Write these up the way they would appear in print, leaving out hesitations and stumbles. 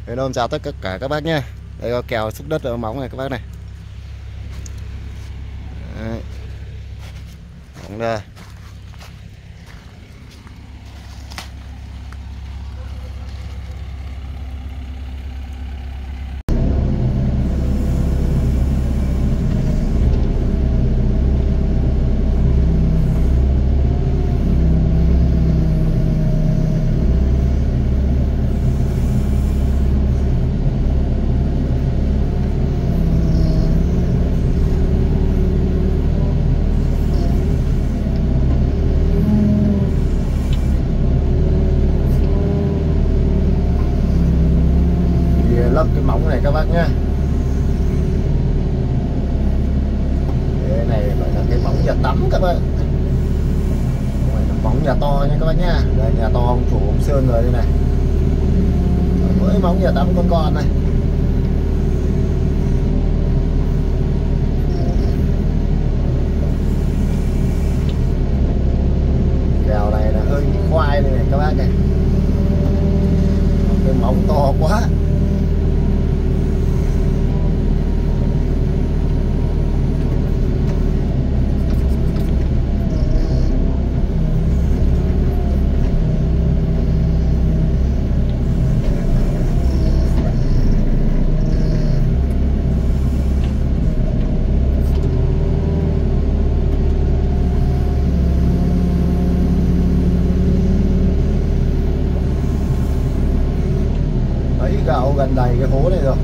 Hello, chào tất cả các bác nhé. Đây có kèo xúc đất ở móng này các bác này. Đấy. Móng đây. Lắp cái móng này các bác nhé. Cái này gọi là cái móng nhà tắm các bác. Này là móng nhà to nha các bác nhá. Đây nhà to ông chủ ông Sơn rồi đây này. Với móng nhà tắm con này. Kèo này là hơi bị khoai đây này các bác này. Cái móng to quá. Gạo gần đầy cái hố này rồi.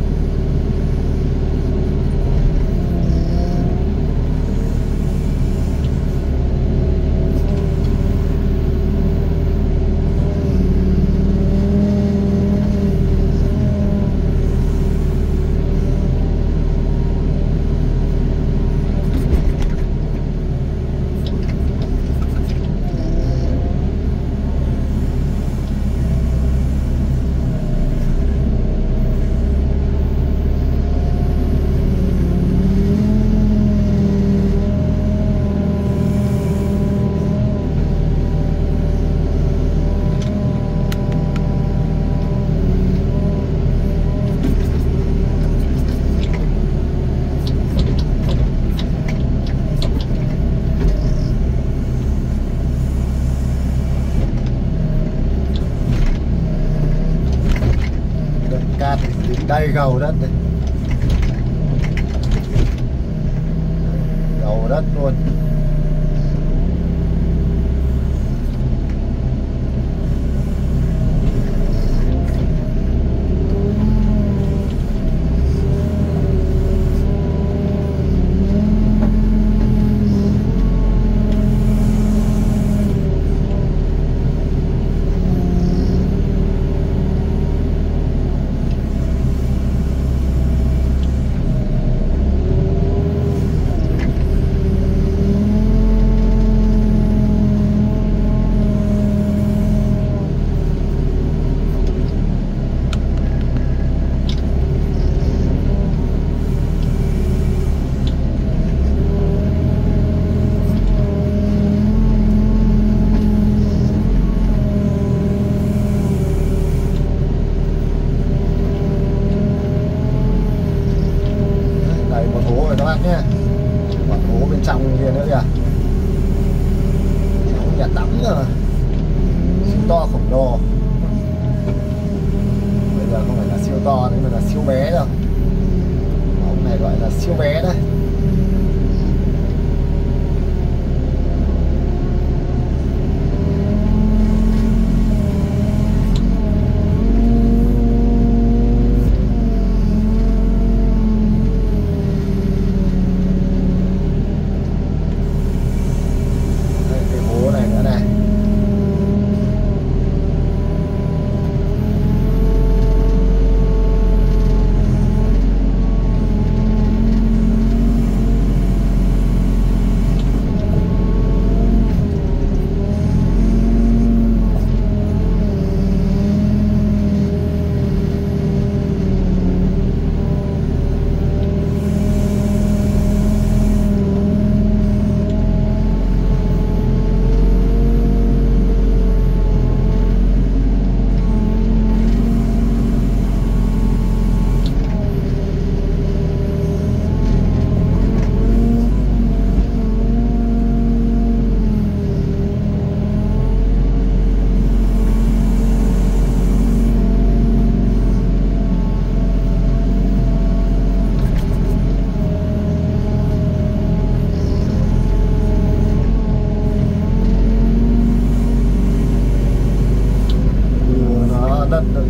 Cát đầy gầu đất này. Gầu đất luôn. Các bác nhé, còn hố bên trong kia nữa kìa. Nhà tắm rồi, siêu to khổng lồ. Bây giờ không phải là siêu to nhưng mà là siêu bé đâu. Ông này gọi là siêu bé đây.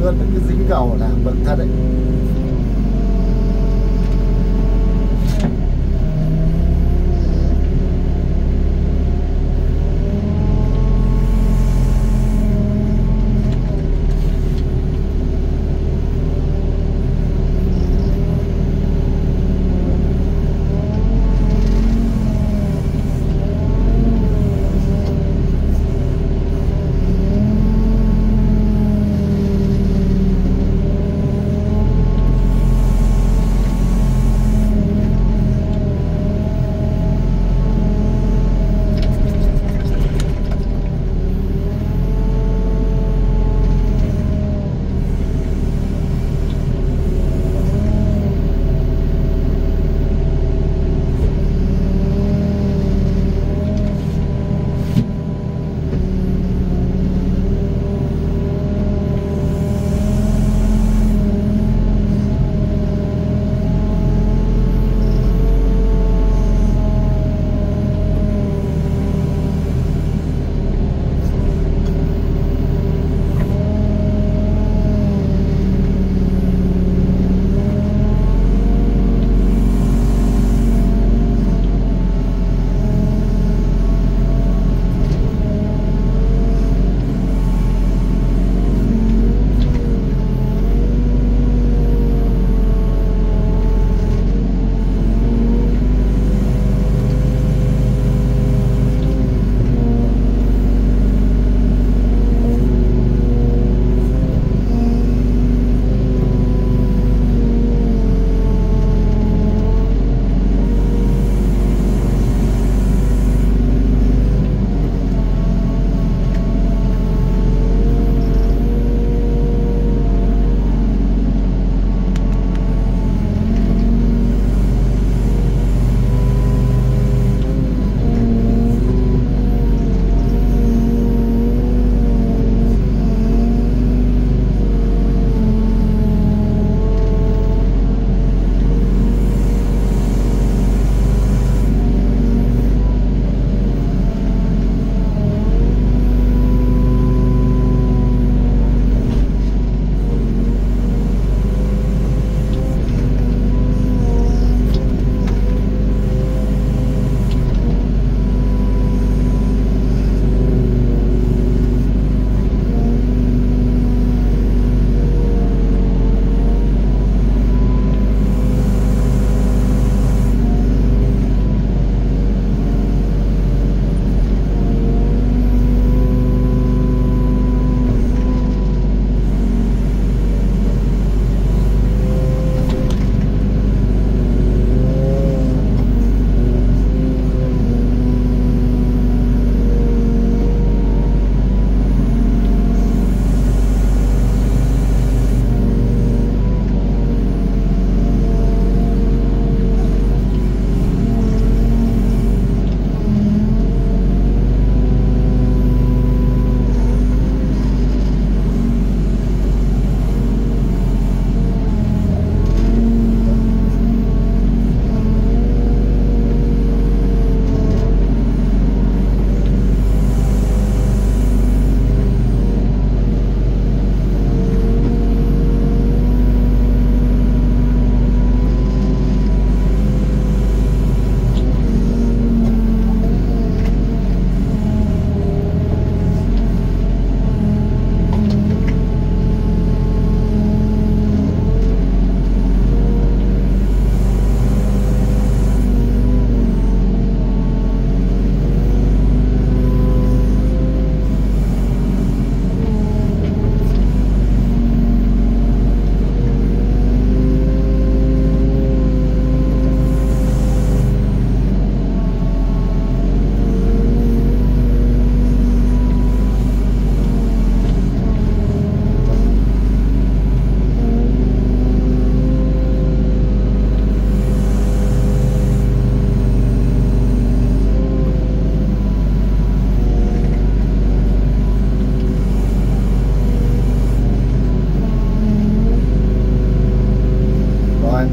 luôn, nó cứ dính cầu là bận thật đấy.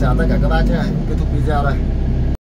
chào tất cả các bác nhé, kết thúc video đây.